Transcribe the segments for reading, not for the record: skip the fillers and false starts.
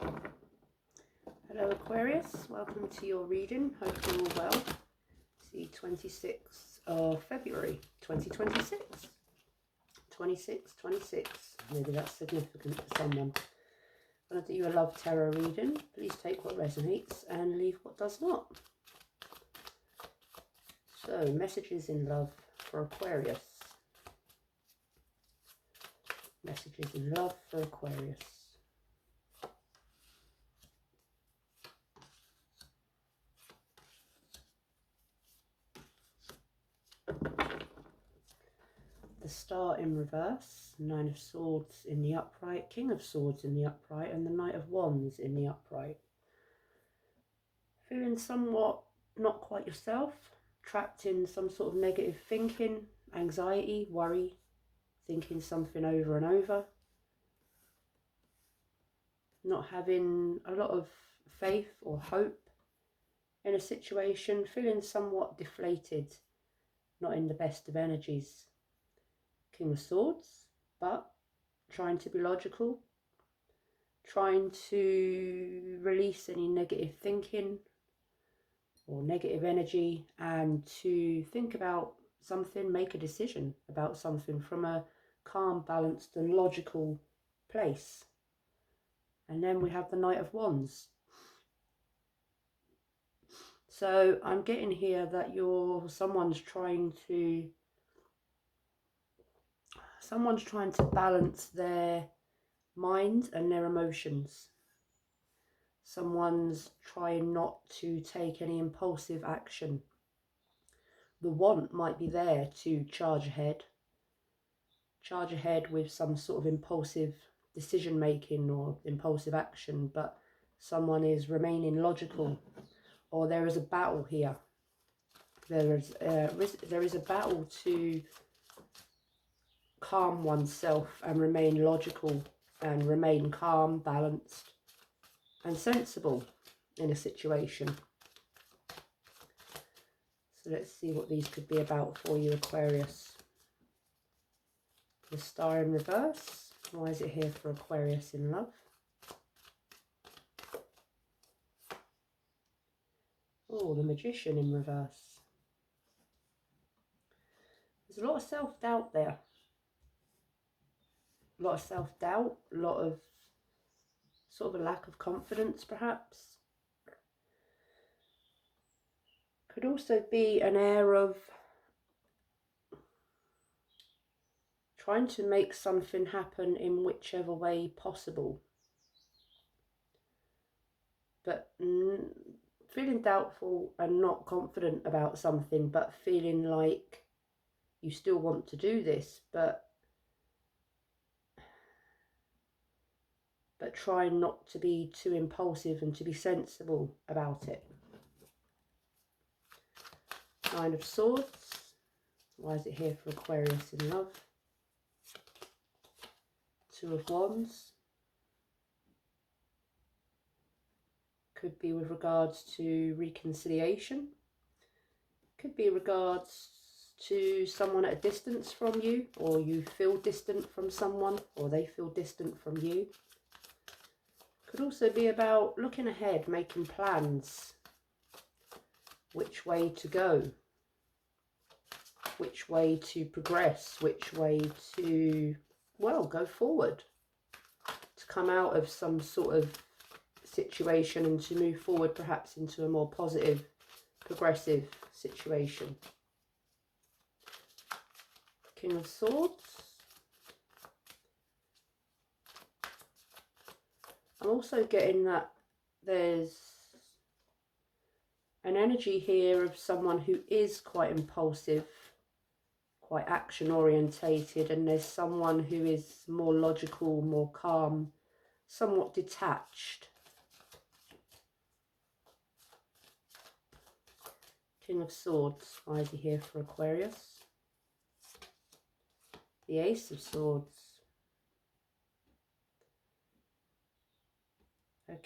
Hello Aquarius, welcome to your reading. Hope you're all well. It's the 26th of February 2026. 26. Maybe that's significant for someone. I'm going to do you a love tarot reading. Please take what resonates and leave what does not. So, messages in love for Aquarius. Messages in love for Aquarius. The Star in reverse, Nine of Swords in the upright, King of Swords in the upright, and the Knight of Wands in the upright. Feeling somewhat not quite yourself, trapped in some sort of negative thinking, anxiety, worry, thinking something over and over. Not having a lot of faith or hope in a situation, feeling somewhat deflated, not in the best of energies. King of Swords, but trying to be logical, trying to release any negative thinking or negative energy and to think about something, make a decision about something from a calm, balanced and logical place. And then we have the Knight of Wands. So I'm getting here that someone's trying to balance their mind and their emotions. Someone's trying not to take any impulsive action. The want might be there to charge ahead with some sort of impulsive decision making or impulsive action, but someone is remaining logical, or there is a battle here. There is a battle to calm oneself and remain logical and remain calm, balanced and sensible in a situation. So let's see what these could be about for you, Aquarius. The Star in reverse. Why is it here for Aquarius in love? Oh, the Magician in reverse. There's a lot of self-doubt there. A lot of self-doubt, a lot of sort of a lack of confidence perhaps. Could also be an air of trying to make something happen in whichever way possible. But feeling doubtful and not confident about something, but feeling like you still want to do this, but trying not to be too impulsive and to be sensible about it. Nine of Swords. Why is it here for Aquarius in love? Two of Wands. Could be with regards to reconciliation. Could be regards to someone at a distance from you, or you feel distant from someone, or they feel distant from you. Could also be about looking ahead, making plans, which way to go, which way to progress, which way to, well, go forward, to come out of some sort of situation and to move forward perhaps into a more positive, progressive situation. King of Swords. I'm also getting that there's an energy here of someone who is quite impulsive, quite action orientated, and there's someone who is more logical, more calm, somewhat detached. King of Swords. Why is he here for Aquarius? The Ace of Swords.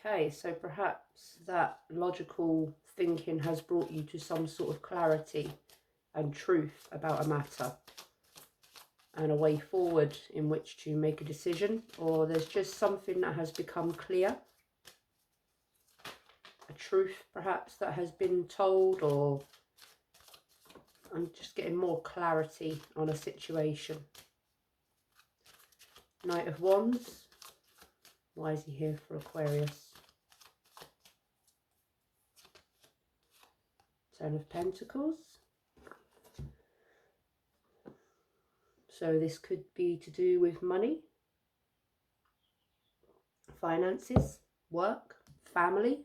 Okay, so perhaps that logical thinking has brought you to some sort of clarity and truth about a matter and a way forward in which to make a decision, or there's just something that has become clear a truth perhaps that has been told, or I'm just getting more clarity on a situation. Knight of Wands. Why is he here for Aquarius? Ten of Pentacles. So this could be to do with money, finances, work, family,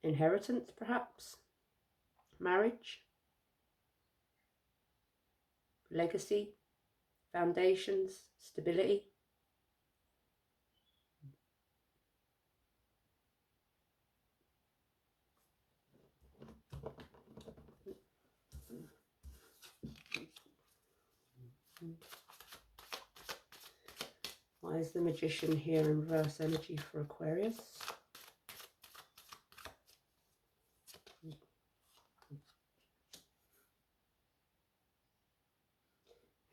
inheritance perhaps, marriage, legacy, foundations, stability. Why is the Magician here in reverse energy for Aquarius?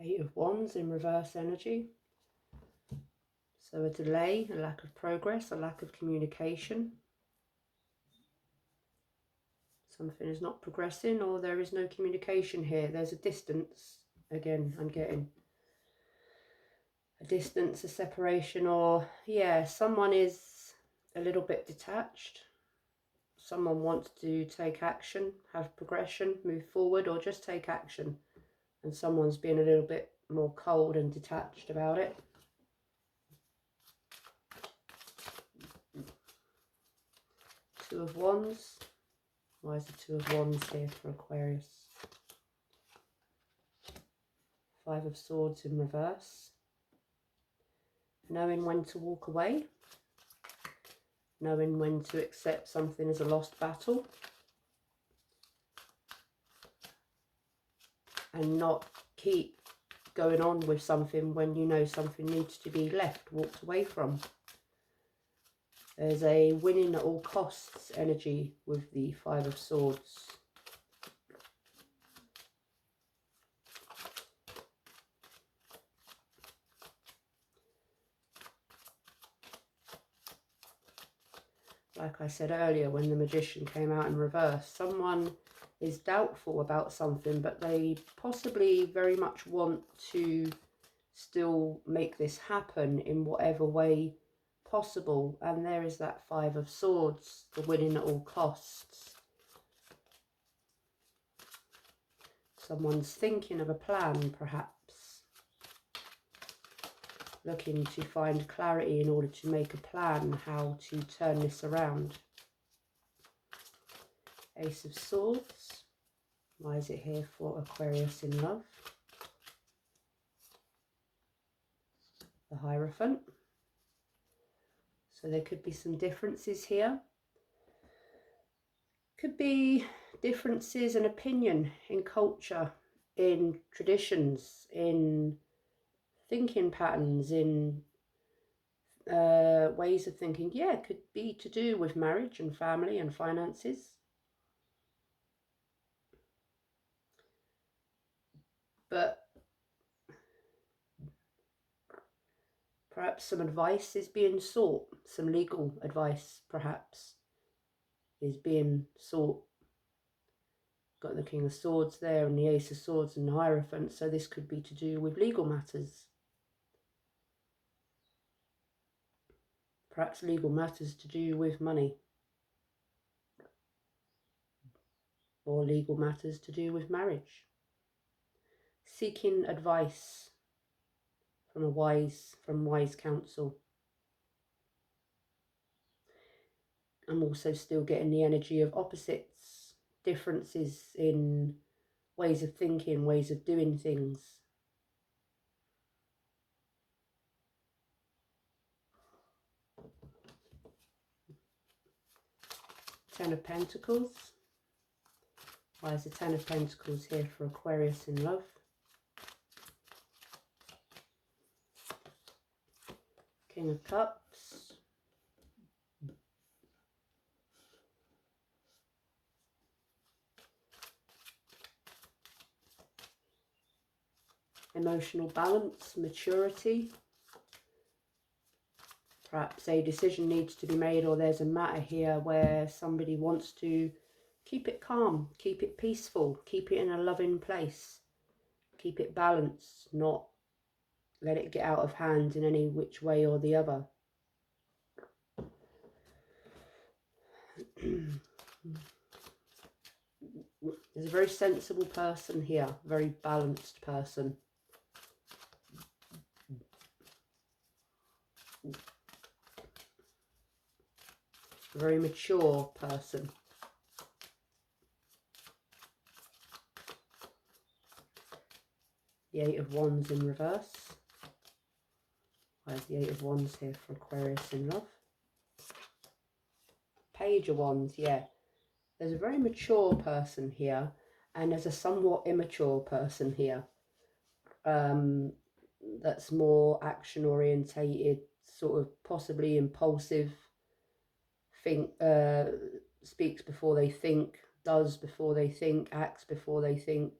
Eight of Wands in reverse energy. So a delay, a lack of progress, a lack of communication. Something is not progressing, or there is no communication here. There's a distance. Again, I'm getting a distance, a separation, or yeah, someone is a little bit detached. Someone wants to take action, have progression, move forward, or just take action. And someone's being a little bit more cold and detached about it. Two of Wands. Why is the Two of Wands here for Aquarius? Five of Swords in reverse. Knowing when to walk away. Knowing when to accept something as a lost battle. And not keep going on with something when you know something needs to be left, walked away from. There's a winning at all costs energy with the Five of Swords. Like I said earlier, when the Magician came out in reverse, someone is doubtful about something, but they possibly very much want to still make this happen in whatever way possible. And there is that Five of Swords, the winning at all costs. Someone's thinking of a plan, perhaps. Looking to find clarity in order to make a plan how to turn this around. Ace of Swords. Why is it here for Aquarius in love? The Hierophant. So there could be some differences here. Could be differences in opinion, in culture, in traditions, in thinking patterns, in ways of thinking. Yeah, it could be to do with marriage and family and finances. But perhaps some advice is being sought, some legal advice perhaps is being sought. Got the King of Swords there and the Ace of Swords and the Hierophant, so this could be to do with legal matters. Perhaps legal matters to do with money. Or legal matters to do with marriage. Seeking advice from wise counsel. I'm also still getting the energy of opposites, differences in ways of thinking, ways of doing things. Ten of Pentacles. Why is the Ten of Pentacles here for Aquarius in love? King of Cups. Emotional balance, maturity. Perhaps a decision needs to be made, or there's a matter here where somebody wants to keep it calm, keep it peaceful, keep it in a loving place, keep it balanced, not let it get out of hand in any which way or the other. There's a very sensible person here, very balanced person. A very mature person. The Eight of Wands in reverse. Why is the Eight of Wands here for Aquarius in love? Page of Wands, yeah. There's a very mature person here, and there's a somewhat immature person here. That's more action orientated, sort of possibly impulsive, speaks before they think, does before they think, acts before they think.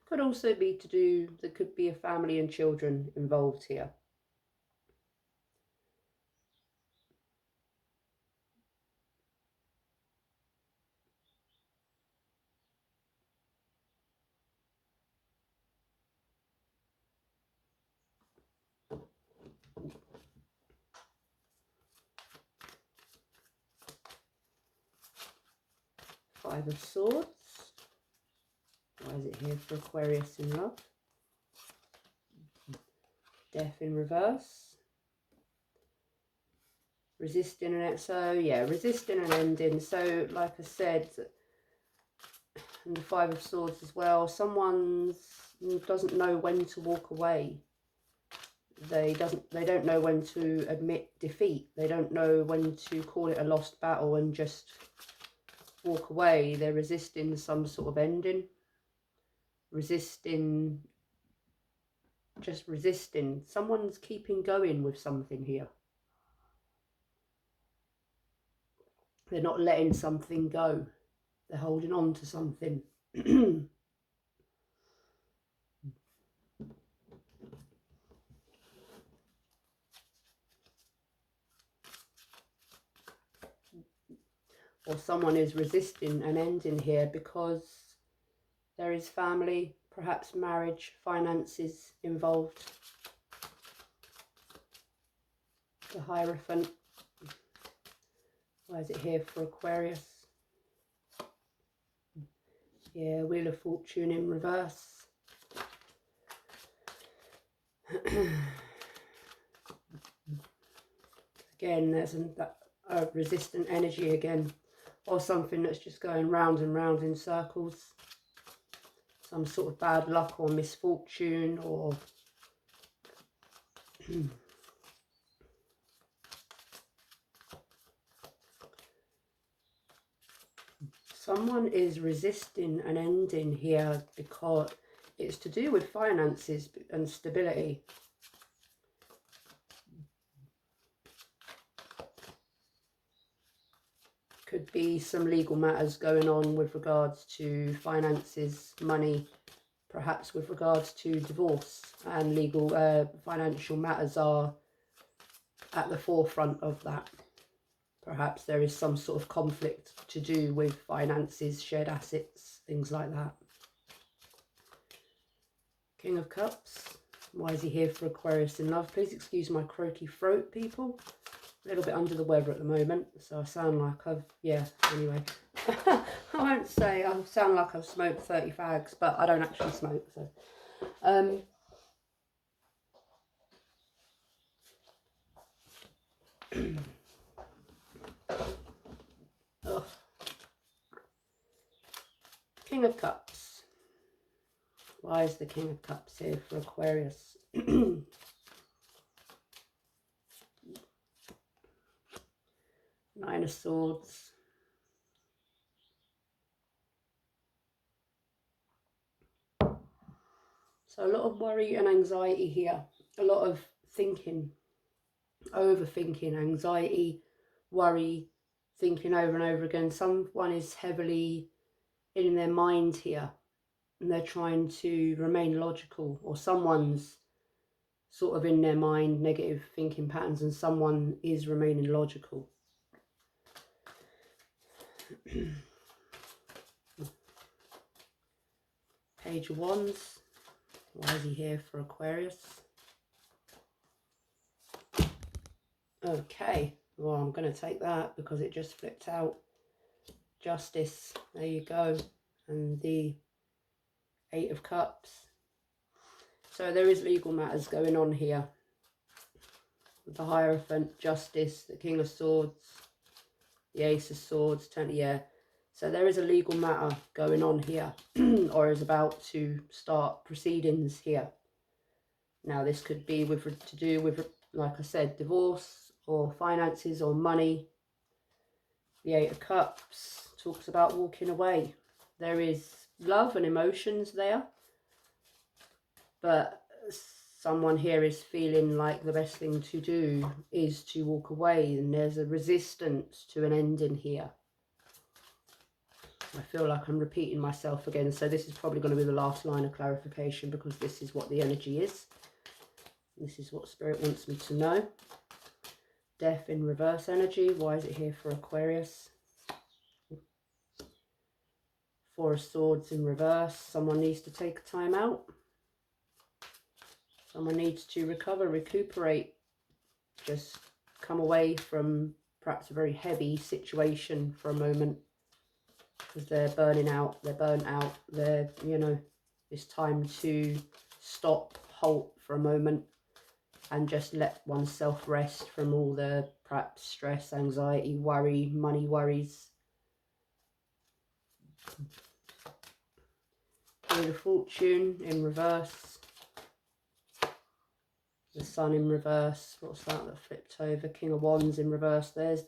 Could also be to do, there could be a family and children involved here. Five of Swords. Why is it here for Aquarius in love? Death in reverse. Resisting and so yeah, resisting and ending. So like I said, and the Five of Swords as well, someone doesn't know when to walk away. They don't know when to admit defeat. They don't know when to call it a lost battle and just walk away. They're resisting some sort of ending. Resisting, just resisting. Someone's keeping going with something here. They're not letting something go. They're holding on to something. Or someone is resisting an ending here because there is family, perhaps marriage, finances involved. The Hierophant. Why is it here for Aquarius? Yeah, Wheel of Fortune in reverse. Again, there's a resistant energy again, or something that's just going round and round in circles. Some sort of bad luck or misfortune, or someone is resisting an ending here because it's to do with finances and stability. Could be some legal matters going on with regards to finances, money, perhaps with regards to divorce, and legal financial matters are at the forefront of that. Perhaps there is some sort of conflict to do with finances, shared assets, things like that. King of Cups. Why is he here for Aquarius in love? Please excuse my croaky throat, people. A little bit under the weather at the moment, so I sound like I've, yeah, anyway. I won't say I sound like I've smoked 30 fags, but I don't actually smoke, so. King of Cups. Why is the King of Cups here for Aquarius? Nine of Swords. So a lot of worry and anxiety here. A lot of thinking, overthinking, anxiety, worry, thinking over and over again. Someone is heavily in their mind here, and they're trying to remain logical, or someone's sort of in their mind, negative thinking patterns, and someone is remaining logical. Page of Wands. Why is he here for Aquarius? Okay, well, I'm going to take that because it just flipped out. Justice, there you go. And the Eight of Cups. So there is legal matters going on here. The Hierophant, Justice, the King of Swords, the Ace of Swords, yeah. So there is a legal matter going on here, or is about to start proceedings here. Now this could be to do with, like I said, divorce or finances or money. The Eight of Cups talks about walking away. There is love and emotions there, but someone here is feeling like the best thing to do is to walk away, and there's a resistance to an ending here. I feel like I'm repeating myself again, so this is probably going to be the last line of clarification because this is what the energy is. This is what Spirit wants me to know. Death in reverse energy. Why is it here for Aquarius? Four of Swords in reverse. Someone needs to take time out. Someone needs to recover, recuperate. Just come away from perhaps a very heavy situation for a moment. Because they're burning out, they're burnt out, they're, you know, it's time to stop, halt for a moment and just let oneself rest from all the perhaps stress, anxiety, worry, money worries. Wheel of Fortune in reverse. The Sun in reverse. What's that flipped over? King of Wands in reverse. There's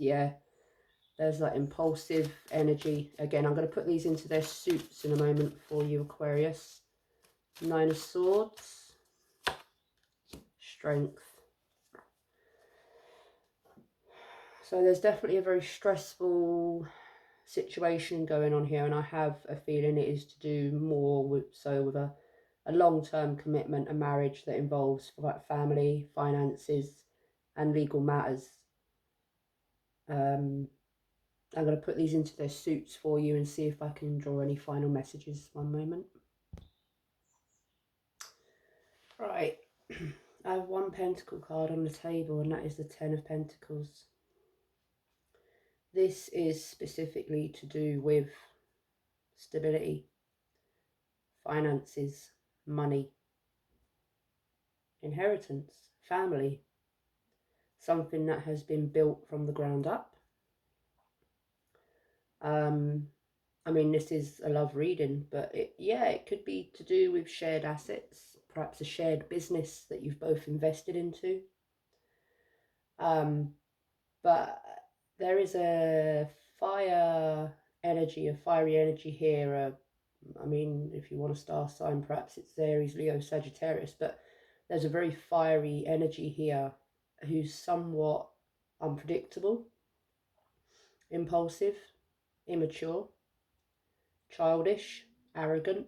that impulsive energy. Again, I'm going to put these into their suits in a moment for you, Aquarius. Nine of Swords. Strength. So there's definitely a very stressful situation going on here, and I have a feeling it is to do more with a long-term commitment, a marriage that involves like family, finances, and legal matters. I'm going to put these into their suits for you and see if I can draw any final messages. One moment. Right. I have one Pentacle card on the table, and that is the Ten of Pentacles. This is specifically to do with stability, finances, money, inheritance, family, something that has been built from the ground up. I mean, this is a love reading, but it could be to do with shared assets, perhaps a shared business that you've both invested into. But there is a fire energy, a fiery energy here. I mean, if you want a star sign, perhaps it's Aries, Leo, Sagittarius, but there's a very fiery energy here who's somewhat unpredictable, impulsive, immature, childish, arrogant,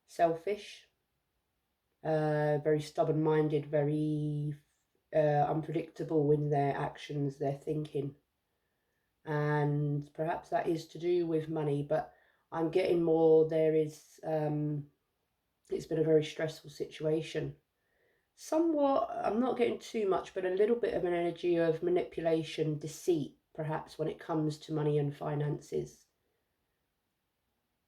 selfish, very stubborn-minded, very unpredictable in their actions, their thinking. And perhaps that is to do with money, but I'm getting more, it's been a very stressful situation. Somewhat, I'm not getting too much, but a little bit of an energy of manipulation, deceit, perhaps when it comes to money and finances.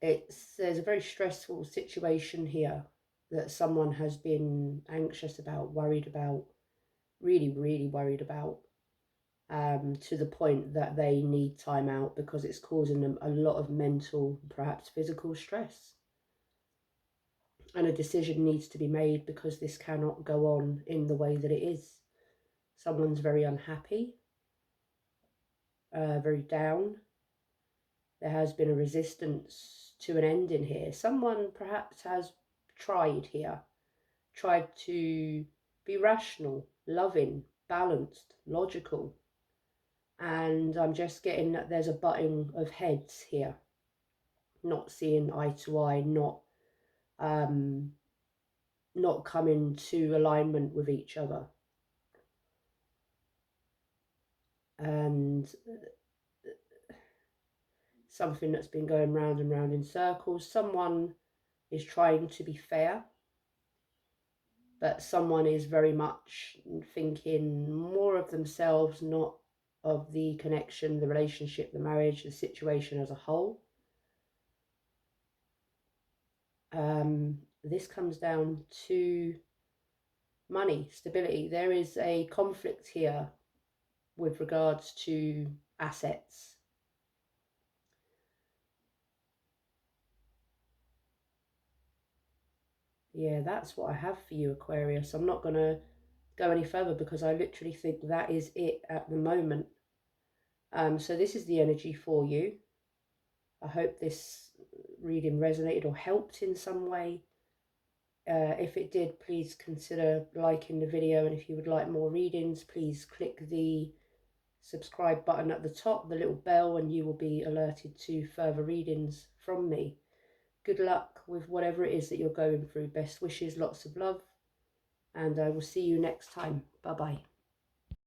There's a very stressful situation here that someone has been anxious about, worried about, really, really worried about, to the point that they need time out because it's causing them a lot of mental, perhaps physical stress. And a decision needs to be made because this cannot go on in the way that it is. Someone's very unhappy, very down. There has been a resistance to an ending here. Someone perhaps has tried to be rational, loving, balanced, logical. And I'm just getting that there's a butting of heads here. Not seeing eye to eye, not not coming to alignment with each other. And something that's been going round and round in circles. Someone is trying to be fair, but someone is very much thinking more of themselves, not of the connection, the relationship, the marriage, the situation as a whole. This comes down to money, stability. There is a conflict here with regards to assets. Yeah, that's what I have for you, Aquarius. I'm not going to go any further because I literally think that is it at the moment. So this is the energy for you. I hope this reading resonated or helped in some way. If it did, please consider liking the video, and if you would like more readings, please click the subscribe button at the top, the little bell, and you will be alerted to further readings from me. Good luck with whatever it is that you're going through. Best wishes, lots of love, and I will see you next time. Bye bye.